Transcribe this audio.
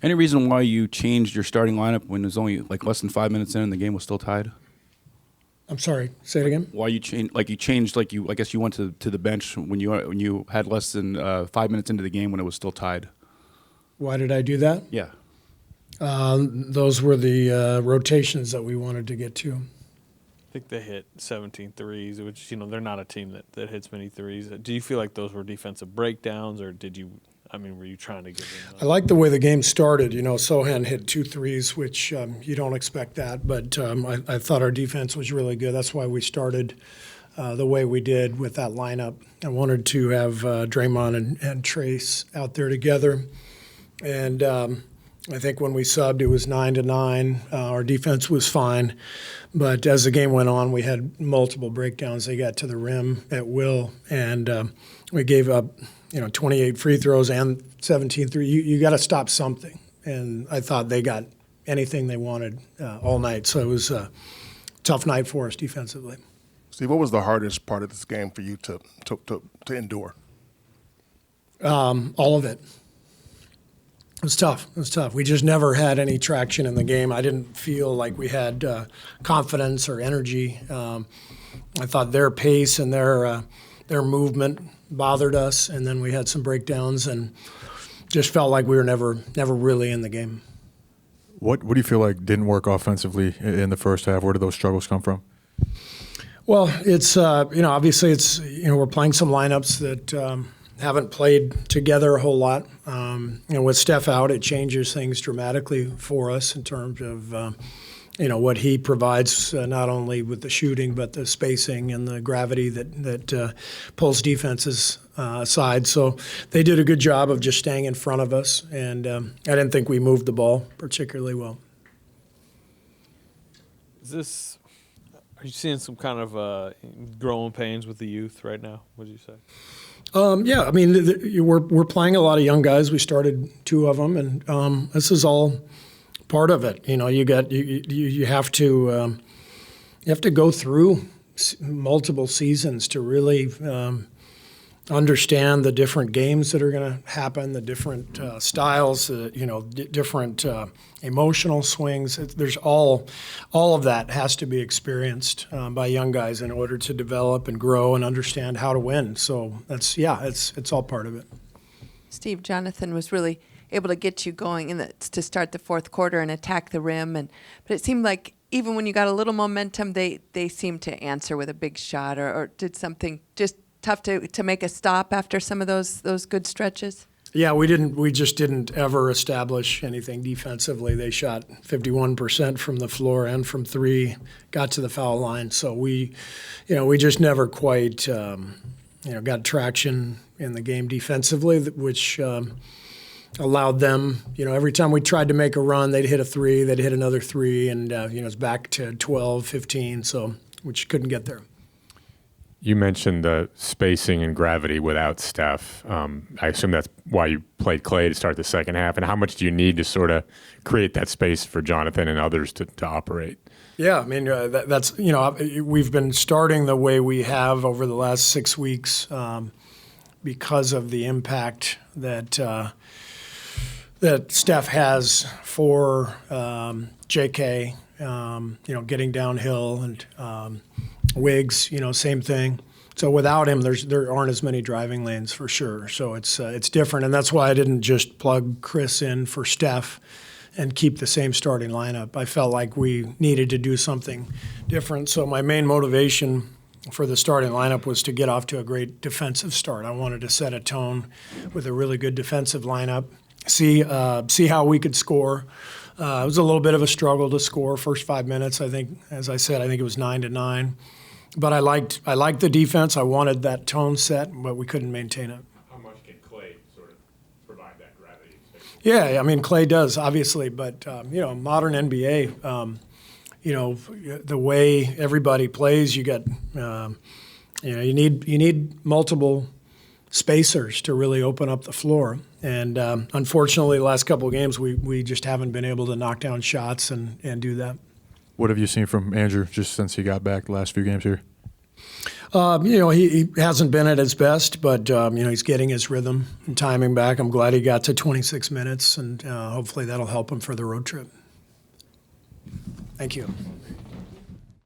Any reason why you changed your starting lineup when it was only like less than 5 minutes in and the game was still tied? I'm sorry. Say it again. Why you changed? Like you changed, like you. I guess you went to the bench when you had less than 5 minutes into the game when it was still tied. Why did I do that? Yeah. Those were the rotations that we wanted to get to. I think they hit 17 threes, which, they're not a team that hits many threes. Do you feel like those were defensive breakdowns, or were you trying to give them? I like the way the game started. Sohan hit 2 threes, which you don't expect that, but I thought our defense was really good. That's why we started the way we did with that lineup. I wanted to have Draymond and Trace out there together, and I think when we subbed, it was 9-9. Our defense was fine, but as the game went on, we had multiple breakdowns. They got to the rim at will, and we gave up 28 free throws and 17 threes. You got to stop something, and I thought they got anything they wanted all night. So it was a tough night for us defensively. Steve, what was the hardest part of this game for you to endure? All of it. It was tough. We just never had any traction in the game. I didn't feel like we had confidence or energy. I thought their pace and their movement bothered us, and then we had some breakdowns and just felt like we were never really in the game. What do you feel like didn't work offensively in the first half? Where did those struggles come from? Well, it's obviously it's we're playing some lineups that haven't played together a whole lot. With Steph out, it changes things dramatically for us in terms of what he provides, not only with the shooting but the spacing and the gravity that pulls defenses aside. So they did a good job of just staying in front of us, and I didn't think we moved the ball particularly well. Are you seeing some kind of growing pains with the youth right now? What do you say? Yeah, I mean, we're playing a lot of young guys. We started 2 of them, and this is all part of it. You have to go through multiple seasons to really understand the different games that are going to happen, the different styles, different emotional swings. There's all of that has to be experienced by young guys in order to develop and grow and understand how to win. So it's all part of it. Steve, Jonathan was really able to get you going to start the fourth quarter and attack the rim, but it seemed like even when you got a little momentum, they seemed to answer with a big shot or did something just tough to make a stop after some of those good stretches? Yeah, we just didn't ever establish anything defensively. They shot 51% from the floor and from 3, got to the foul line. So we just never quite got traction in the game defensively, which allowed them, every time we tried to make a run, they'd hit a 3, they'd hit another 3, and it's back to 12, 15, so we just couldn't get there. You mentioned the spacing and gravity without Steph. I assume that's why you played Clay to start the second half. And how much do you need to sort of create that space for Jonathan and others to operate? Yeah, I mean, that's we've been starting the way we have over the last 6 weeks because of the impact that Steph has for JK, getting downhill, and Wiggs, same thing. So without him, there aren't as many driving lanes for sure. So it's different, and that's why I didn't just plug Chris in for Steph and keep the same starting lineup. I felt like we needed to do something different. So my main motivation for the starting lineup was to get off to a great defensive start. I wanted to set a tone with a really good defensive lineup, see how we could score. It was a little bit of a struggle to score first 5 minutes. I think, as I said, it was 9-9. But I liked the defense. I wanted that tone set, but we couldn't maintain it. How much can Clay sort of provide that gravity? Yeah, I mean, Clay does, obviously. But, modern NBA, the way everybody plays, you got, you need multiple spacers to really open up the floor. And unfortunately, the last couple of games, we just haven't been able to knock down shots and do that. What have you seen from Andrew just since he got back the last few games here? He hasn't been at his best, but he's getting his rhythm and timing back. I'm glad he got to 26 minutes, and hopefully that'll help him for the road trip. Thank you.